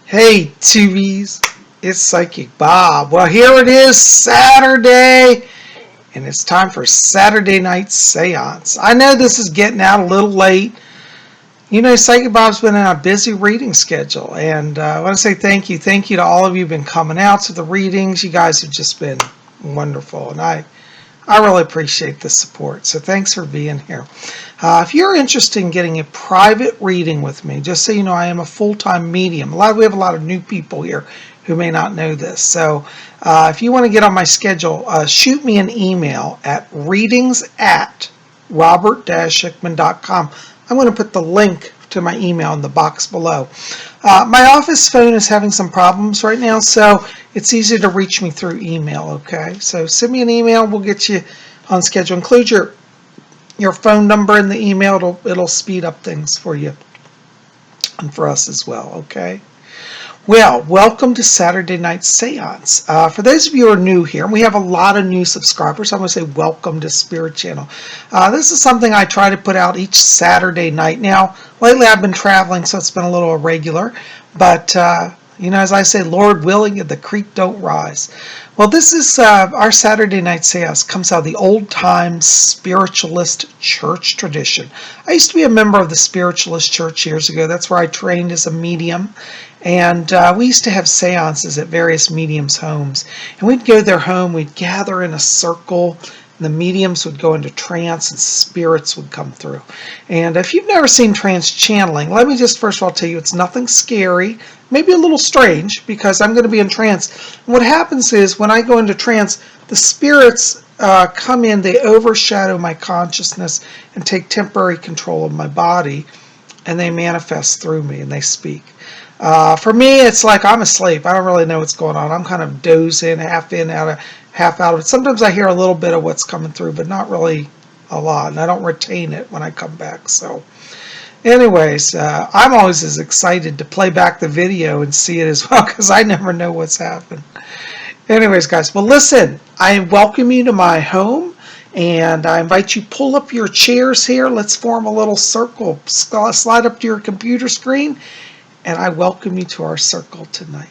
Hey, Tubies, it's Psychic Bob. Well, here it is, Saturday, and it's time for Saturday night seance. I know this is getting out a little late. You know, Psychic Bob's been on a busy reading schedule, and I want to say thank you. Thank you to all of you who've been coming out to the readings. You guys have just been wonderful, and I really appreciate the support. So thanks for being here. If you're interested in getting a private reading with me, just so you know, I am a full-time medium. We have a lot of new people here who may not know this. So if you want to get on my schedule, shoot me an email at readings@robert-hickman.com. I'm going to put the link to my email in the box below. My office phone is having some problems right now, so it's easy to reach me through email, okay? So send me an email. We'll get you on schedule. Include your phone number in the email. It'll speed up things for you and for us as well, okay? Well, welcome to Saturday Night Seance. For those of you who are new here, and we have a lot of new subscribers, I'm going to say welcome to Spirit Channel. This is something I try to put out each Saturday night. Now, lately I've been traveling, so it's been a little irregular, but you know, as I say, Lord willing, the creek don't rise. Well, this is our Saturday night seance. Comes out of the old-time Spiritualist church tradition. I used to be a member of the Spiritualist church years ago. That's where I trained as a medium. And we used to have seances at various mediums' homes. And we'd go to their home, we'd gather in a circle, and the mediums would go into trance and spirits would come through. And if you've never seen trance channeling, let me just first of all tell you it's nothing scary, maybe a little strange, because I'm going to be in trance. And what happens is when I go into trance, the spirits come in, they overshadow my consciousness and take temporary control of my body, and they manifest through me and they speak. For me, it's like I'm asleep. I don't really know what's going on. I'm kind of dozing, half in, half out of it. Sometimes I hear a little bit of what's coming through, but not really a lot, and I don't retain it when I come back. So anyways, I'm always as excited to play back the video and see it as well, because I never know what's happened. Anyways, guys, well, listen, I welcome you to my home, and I invite you pull up your chairs here. Let's form a little circle. Slide up to your computer screen, and I welcome you to our circle tonight.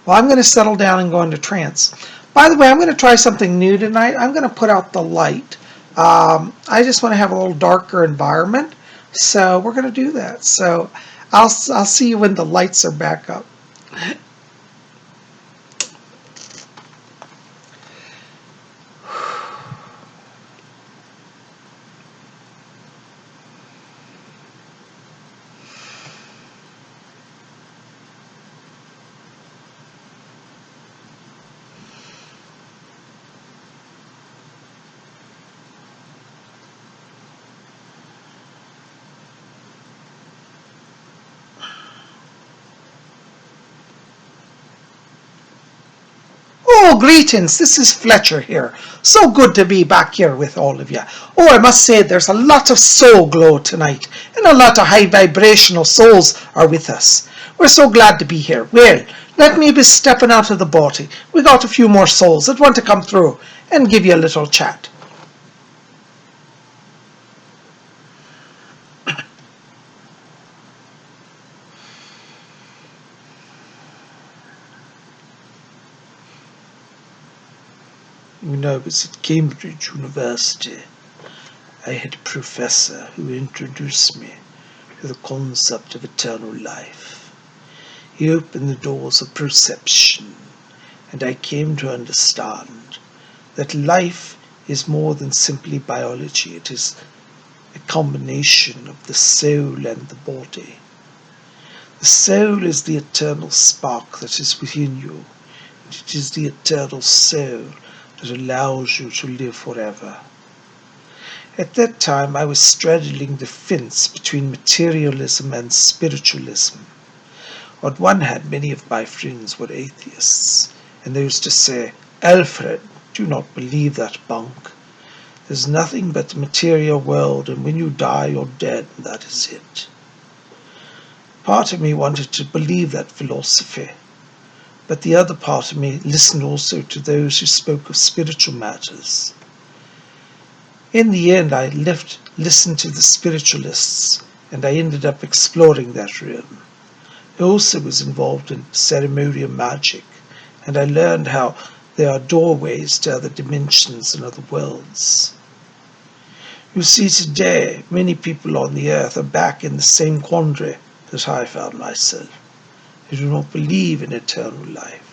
Well, I'm going to settle down and go into trance. By the way, I'm going to try something new tonight. I'm going to put out the light. I just want to have a little darker environment, so we're going to do that. So I'll see you when the lights are back up. Oh, greetings. This is Fletcher here. So good to be back here with all of you. Oh, I must say there's a lot of soul glow tonight, and a lot of high vibrational souls are with us. We're so glad to be here. Well, let me be stepping out of the body. We got a few more souls that want to come through and give you a little chat. When I was at Cambridge University, I had a professor who introduced me to the concept of eternal life. He opened the doors of perception, and I came to understand that life is more than simply biology. It is a combination of the soul and the body. The soul is the eternal spark that is within you, and it is the eternal soul that allows you to live forever. At that time, I was straddling the fence between materialism and spiritualism. On one hand, many of my friends were atheists, and they used to say, "Alfred, do not believe that bunk. There's nothing but the material world, and when you die, you're dead, and that is it." Part of me wanted to believe that philosophy, but the other part of me listened also to those who spoke of spiritual matters. In the end, I listened to the spiritualists, and I ended up exploring that realm. I also was involved in ceremonial magic, and I learned how there are doorways to other dimensions and other worlds. You see, today, many people on the earth are back in the same quandary that I found myself. They do not believe in eternal life.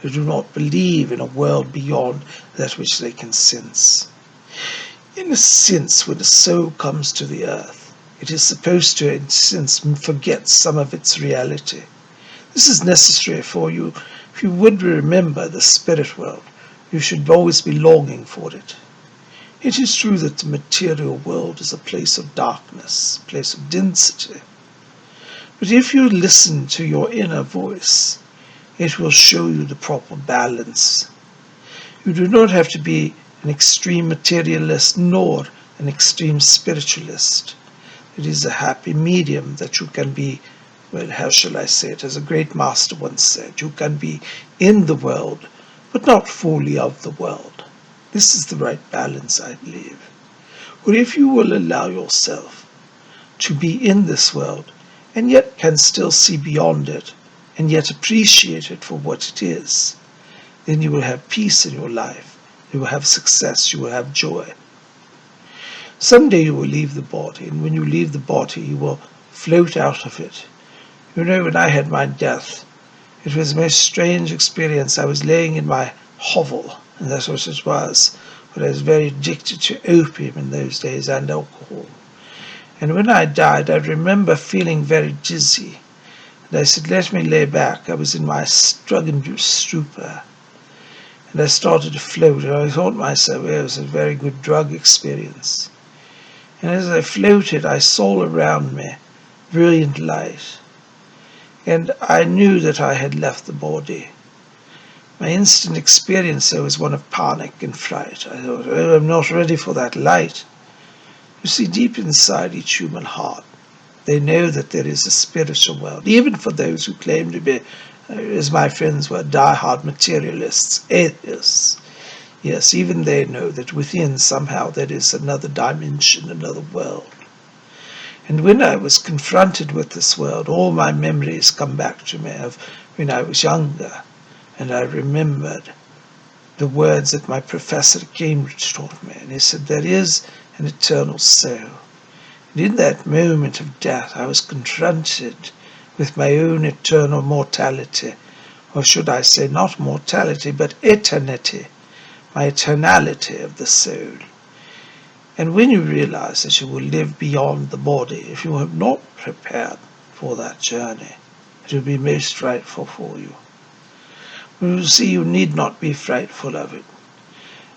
They do not believe in a world beyond that which they can sense. In a sense, when a soul comes to the earth, it is supposed to, in a sense, forget some of its reality. This is necessary for you. If you would remember the spirit world, you should always be longing for it. It is true that the material world is a place of darkness, a place of density. But if you listen to your inner voice, it will show you the proper balance. You do not have to be an extreme materialist nor an extreme spiritualist. It is a happy medium that you can be, well, how shall I say it, as a great master once said, you can be in the world, but not fully of the world. This is the right balance, I believe. For if you will allow yourself to be in this world, and yet can still see beyond it, and yet appreciate it for what it is, then you will have peace in your life, you will have success, you will have joy. Someday you will leave the body, and when you leave the body, you will float out of it. You know, when I had my death, it was the most strange experience. I was laying in my hovel, and that's what it was, but I was very addicted to opium in those days and alcohol. And when I died, I remember feeling very dizzy. And I said, let me lay back. I was in my drug-induced stupor. And I started to float, and I thought myself, well, it was a very good drug experience. And as I floated, I saw around me brilliant light. And I knew that I had left the body. My instant experience there was one of panic and fright. I thought, oh, I'm not ready for that light. You see, deep inside each human heart, they know that there is a spiritual world, even for those who claim to be, as my friends were, die-hard materialists, atheists. Yes, even they know that within somehow there is another dimension, another world. And when I was confronted with this world, all my memories come back to me of when I was younger, and I remembered the words that my professor at Cambridge taught me. And he said, there is an eternal soul. And in that moment of death, I was confronted with my own eternal mortality, or should I say not mortality, but eternity, my eternality of the soul. And when you realize that you will live beyond the body, if you have not prepared for that journey, it will be most frightful for you. You see, you need not be frightful of it.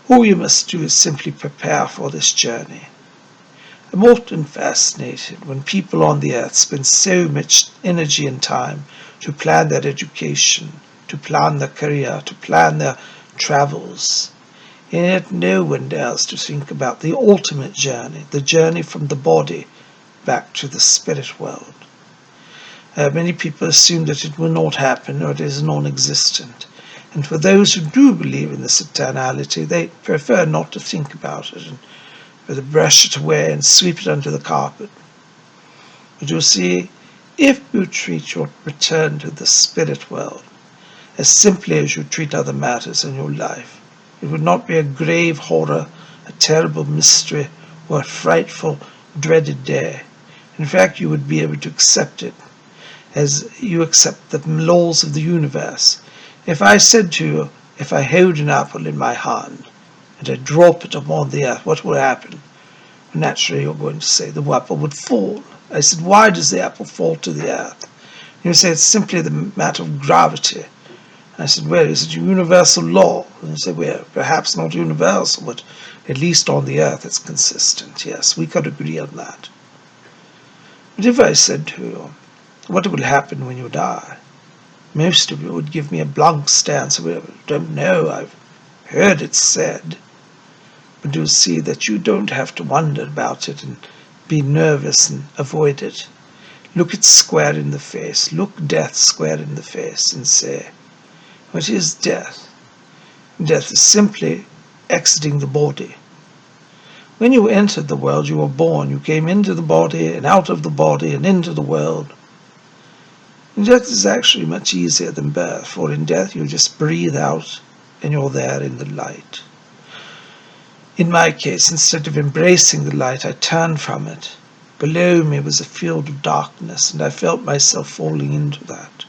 All you must do is simply prepare for this journey. I'm often fascinated when people on the earth spend so much energy and time to plan their education, to plan their career, to plan their travels. And yet no one dares to think about the ultimate journey, the journey from the body back to the spirit world. Many people assume that it will not happen or it is non-existent. And for those who do believe in this eternality, they prefer not to think about it and rather brush it away and sweep it under the carpet. But you see, if you treat your return to the spirit world as simply as you treat other matters in your life, it would not be a grave horror, a terrible mystery, or a frightful, dreaded day. In fact, you would be able to accept it as you accept the laws of the universe. If I said to you, if I hold an apple in my hand and I drop it upon the earth, what will happen? Naturally, you're going to say the apple would fall. I said, why does the apple fall to the earth? And you say, it's simply the matter of gravity. I said, well, is it a universal law? And you say, well, perhaps not universal, but at least on the earth it's consistent. Yes, we could agree on that. But if I said to you, what will happen when you die? Most of you would give me a blank stance. Well, I don't know, I've heard it said. But you'll see that you don't have to wonder about it and be nervous and avoid it. Look it square in the face. Look death square in the face and say, what is death? Death is simply exiting the body. When you entered the world, you were born. You came into the body and out of the body and into the world. And death is actually much easier than birth, for in death you just breathe out and you're there in the light. In my case, instead of embracing the light, I turned from it. Below me was a field of darkness, and I felt myself falling into that.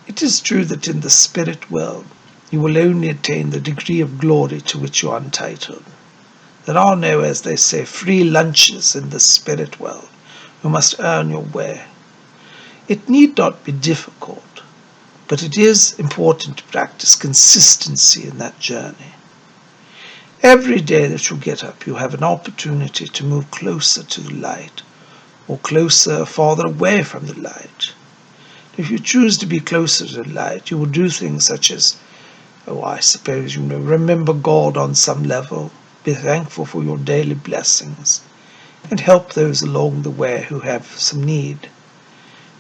It is true that in the spirit world, you will only attain the degree of glory to which you are entitled. There are no, as they say, free lunches in the spirit world. You must earn your way. It need not be difficult, but it is important to practice consistency in that journey. Every day that you get up, you have an opportunity to move closer to the light, or closer, farther away from the light. If you choose to be closer to the light, you will do things such as, I suppose, remember God on some level, be thankful for your daily blessings, and help those along the way who have some need.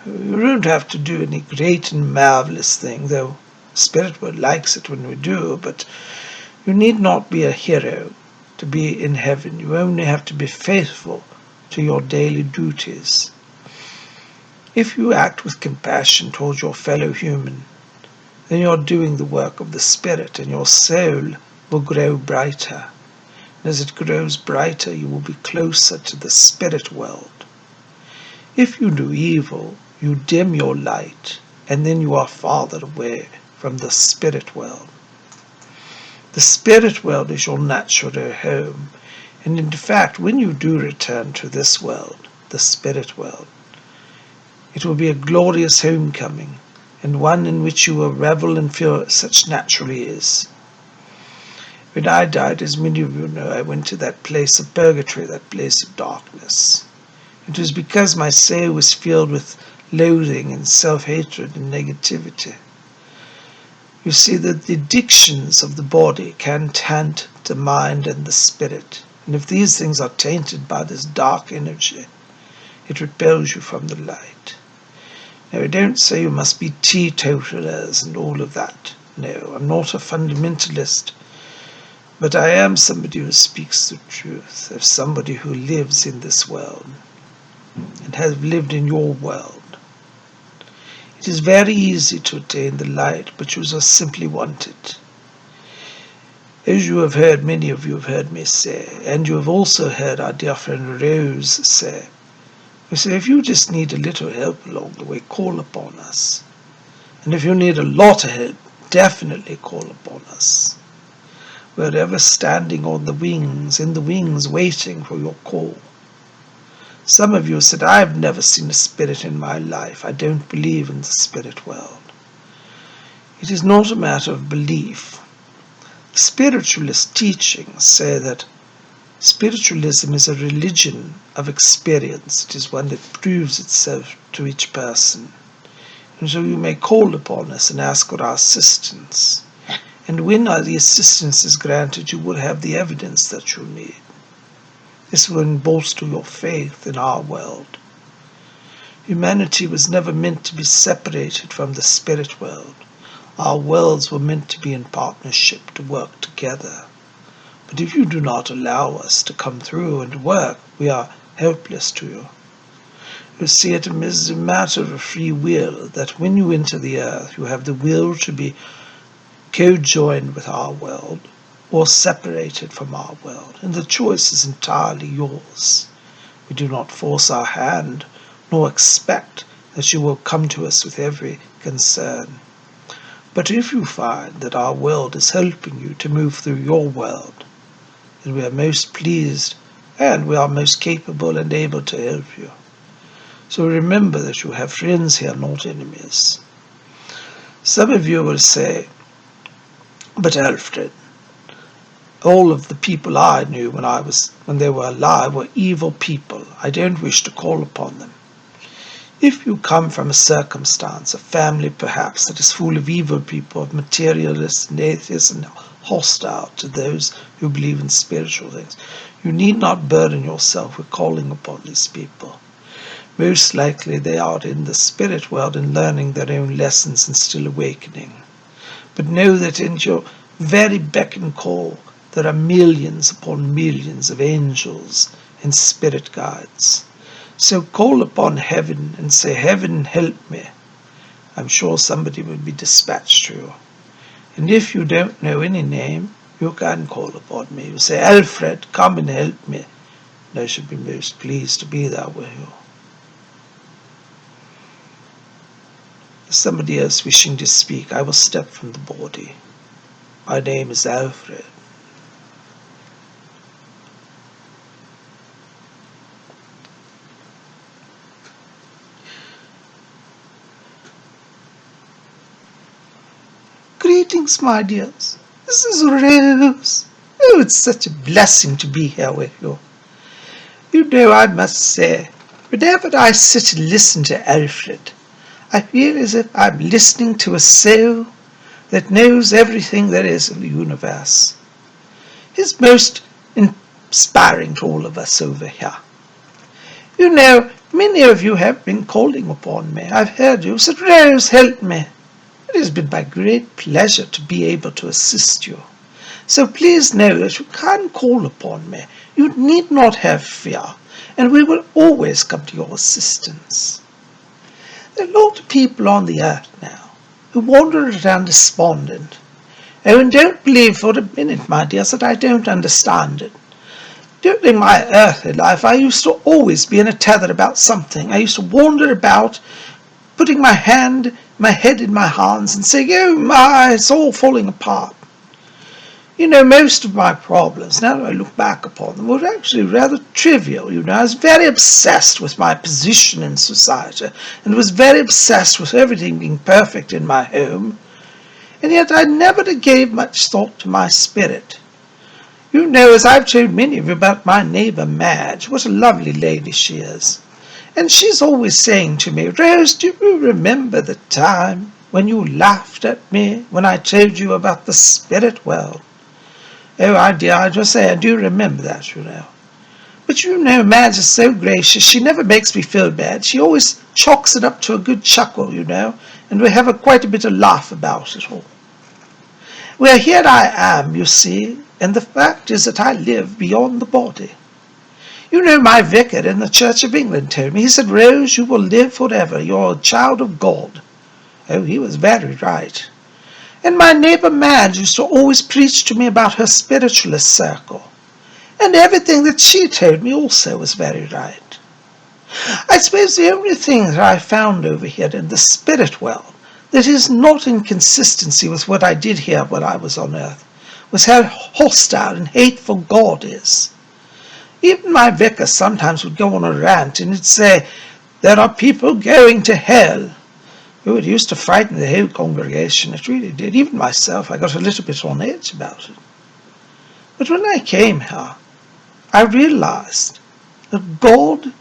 You don't have to do any great and marvelous thing, though the spirit world likes it when we do, but you need not be a hero to be in heaven. You only have to be faithful to your daily duties. If you act with compassion towards your fellow human, then you are doing the work of the Spirit, and your soul will grow brighter. And as it grows brighter, you will be closer to the spirit world. If you do evil, you dim your light, and then you are farther away from the spirit world. The spirit world is your natural home, and in fact, when you do return to this world, the spirit world, it will be a glorious homecoming, and one in which you will revel and feel such naturally is. When I died, as many of you know, I went to that place of purgatory, that place of darkness. It was because my soul was filled with loathing and self-hatred and negativity. You see that the addictions of the body can taint the mind and the spirit, and if these things are tainted by this dark energy, it repels you from the light. Now, I don't say you must be teetotalers and all of that. No, I'm not a fundamentalist, but I am somebody who speaks the truth, of somebody who lives in this world and has lived in your world. It is very easy to attain the light, but you just simply want it. As you have heard, many of you have heard me say, and you have also heard our dear friend Rose say, we say, if you just need a little help along the way, call upon us. And if you need a lot of help, definitely call upon us. We're ever standing on the wings, in the wings, waiting for your call. Some of you said, I've never seen a spirit in my life. I don't believe in the spirit world. It is not a matter of belief. Spiritualist teachings say that spiritualism is a religion of experience. It is one that proves itself to each person. And so you may call upon us and ask for our assistance. And when the assistance is granted, you will have the evidence that you need. This will bolster your faith in our world. Humanity was never meant to be separated from the spirit world. Our worlds were meant to be in partnership, to work together. But if you do not allow us to come through and work, we are helpless to you. You see, it is a matter of free will, that when you enter the earth, you have the will to be co-joined with our world or separated from our world, and the choice is entirely yours. We do not force our hand, nor expect that you will come to us with every concern. But if you find that our world is helping you to move through your world, then we are most pleased and we are most capable and able to help you. So remember that you have friends here, not enemies. Some of you will say, but Alfred, all of the people I knew when they were alive were evil people. I don't wish to call upon them. If you come from a circumstance, a family perhaps, that is full of evil people, of materialists and atheists and hostile to those who believe in spiritual things, you need not burden yourself with calling upon these people. Most likely they are in the spirit world and learning their own lessons and still awakening. But know that in your very beck and call, there are millions upon millions of angels and spirit guides. So call upon heaven and say, Heaven, help me. I'm sure somebody will be dispatched to you. And if you don't know any name, you can call upon me. You say, Alfred, come and help me. And I should be most pleased to be there with you. If somebody else wishing to speak, I will step from the body. My name is Alfred. Greetings, my dears. This is Rose. Oh, it's such a blessing to be here with you. You know, I must say, whenever I sit and listen to Alfred, I feel as if I'm listening to a soul that knows everything there is in the universe. He's most inspiring to all of us over here. You know, many of you have been calling upon me. I've heard you said, Rose, help me. It has been my great pleasure to be able to assist you. So please know that you can call upon me. You need not have fear, and we will always come to your assistance. There are a lot of people on the earth now who wander around despondent. Oh, and don't believe for a minute, my dears, that I don't understand it. During my earthly life, I used to always be in a tether about something. I used to wander about, putting my head in my hands and saying, oh my, it's all falling apart. You know, most of my problems, now that I look back upon them, were actually rather trivial. You know, I was very obsessed with my position in society and was very obsessed with everything being perfect in my home. And yet I never gave much thought to my spirit. You know, as I've told many of you about my neighbour Madge, what a lovely lady she is. And she's always saying to me, Rose, do you remember the time when you laughed at me when I told you about the spirit world? Oh, dear, I just say I do remember that, you know. But you know, Madge is so gracious, she never makes me feel bad. She always chalks it up to a good chuckle, you know, and we have quite a bit of laugh about it all. Well, here I am, you see, and the fact is that I live beyond the body. You know, my vicar in the Church of England told me, he said, Rose, you will live forever. You're a child of God. Oh, he was very right. And my neighbour Madge used to always preach to me about her Spiritualist circle. And everything that she told me also was very right. I suppose the only thing that I found over here in the spirit world that is not in consistency with what I did here when I was on earth was how hostile and hateful God is. Even my vicar sometimes would go on a rant and he'd say, there are people going to hell. Oh, it used to frighten the whole congregation. It really did. Even myself, I got a little bit on edge about it. But when I came here, I realized that God,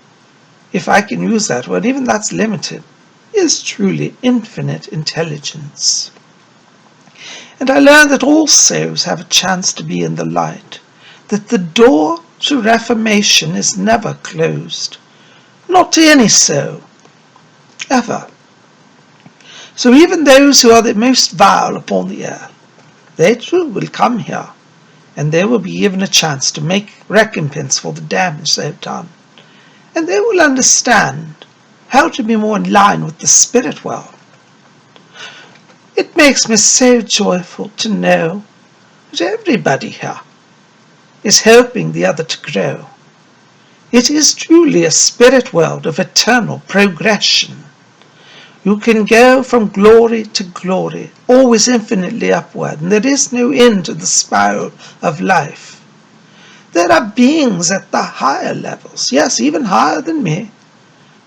if I can use that word, even that's limited, is truly infinite intelligence. And I learned that all souls have a chance to be in the light, that the door to reformation is never closed, not to any soul, ever. So even those who are the most vile upon the earth, they too will come here, and they will be given a chance to make recompense for the damage they have done. And they will understand how to be more in line with the spirit world. It makes me so joyful to know that everybody here is helping the other to grow. It is truly a spirit world of eternal progression. You can go from glory to glory, always infinitely upward, and there is no end to the spiral of life. There are beings at the higher levels, yes, even higher than me.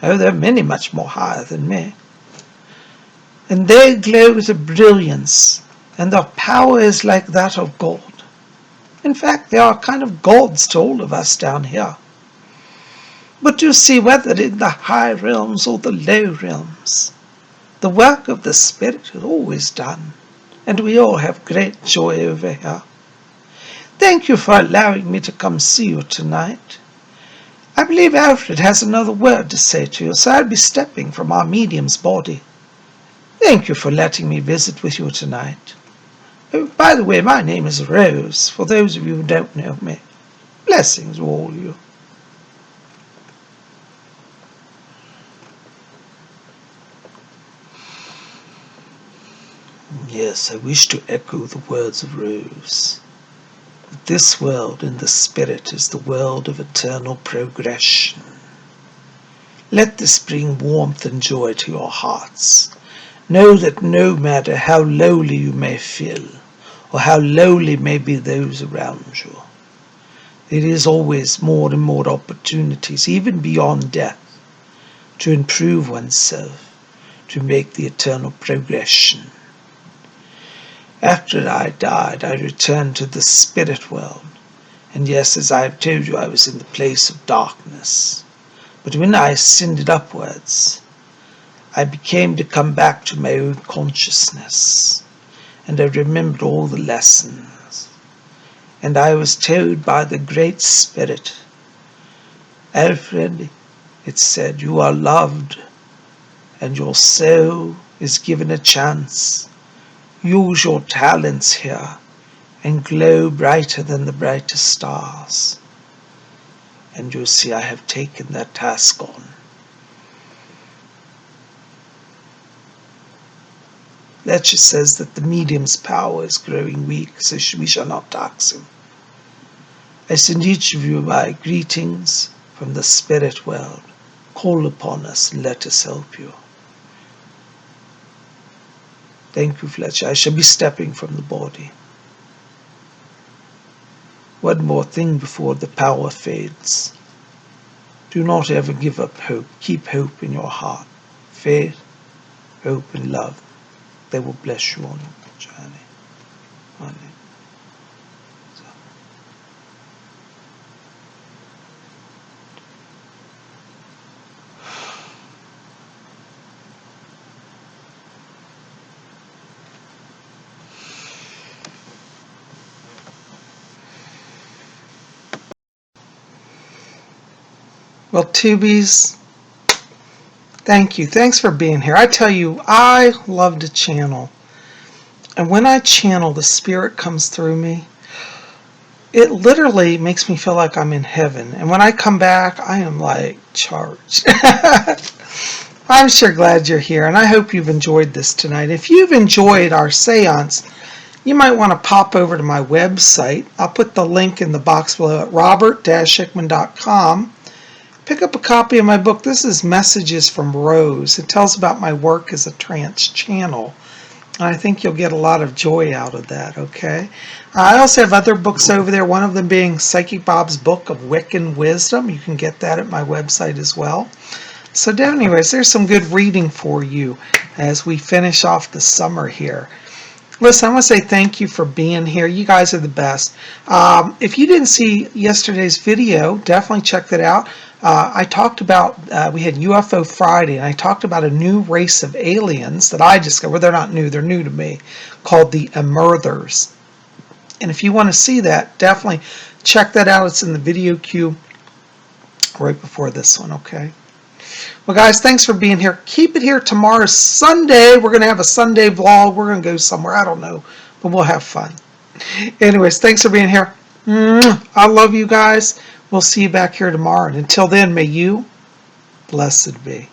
Oh, there are many much more higher than me. And they glow with a brilliance, and their power is like that of God. In fact, they are kind of gods to all of us down here. But you see, whether in the high realms or the low realms, the work of the Spirit is always done, and we all have great joy over here. Thank you for allowing me to come see you tonight. I believe Alfred has another word to say to you, so I'll be stepping from our medium's body. Thank you for letting me visit with you tonight. Oh, by the way, my name is Rose, for those of you who don't know me. Blessings to all of you. Yes, I wish to echo the words of Rose. That this world in the spirit is the world of eternal progression. Let this bring warmth and joy to your hearts. Know that no matter how lowly you may feel, or how lowly may be those around you, there is always more and more opportunities, even beyond death, to improve oneself, to make the eternal progression. After I died, I returned to the spirit world, and yes, as I have told you, I was in the place of darkness. But when I ascended upwards, I became to come back to my own consciousness, and I remembered all the lessons. And I was told by the Great Spirit, Alfred, it said, you are loved, and your soul is given a chance. Use your talents here, and glow brighter than the brightest stars. And you see, I have taken that task on. Lecce says that the medium's power is growing weak, so we shall not tax him. I send each of you my greetings from the spirit world. Call upon us and let us help you. Thank you, Fletcher. I shall be stepping from the body. One more thing before the power fades. Do not ever give up hope. Keep hope in your heart. Faith, hope, and love. They will bless you on your journey. Amen. Well, Tubies, thank you. Thanks for being here. I tell you, I love to channel. And when I channel, the spirit comes through me. It literally makes me feel like I'm in heaven. And when I come back, I am like charged. I'm sure glad you're here, and I hope you've enjoyed this tonight. If you've enjoyed our seance, you might want to pop over to my website. I'll put the link in the box below at robert-hickman.com. Pick up a copy of my book. This is Messages from Rose. It tells about my work as a trance channel. And I think you'll get a lot of joy out of that, okay? I also have other books over there, one of them being Psychic Bob's Book of Wiccan Wisdom. You can get that at my website as well. So anyways, there's some good reading for you as we finish off the summer here. Listen, I want to say thank you for being here. You guys are the best. If you didn't see yesterday's video, definitely check that out. I talked about, we had UFO Friday, and I talked about a new race of aliens that I discovered. Well, they're not new, they're new to me, called the Emerthers. And if you want to see that, definitely check that out. It's in the video queue right before this one, okay? Well, guys, thanks for being here. Keep it here tomorrow, Sunday. We're going to have a Sunday vlog. We're going to go somewhere. I don't know, but we'll have fun. Anyways, thanks for being here. I love you guys. We'll see you back here tomorrow. And until then, may you blessed be.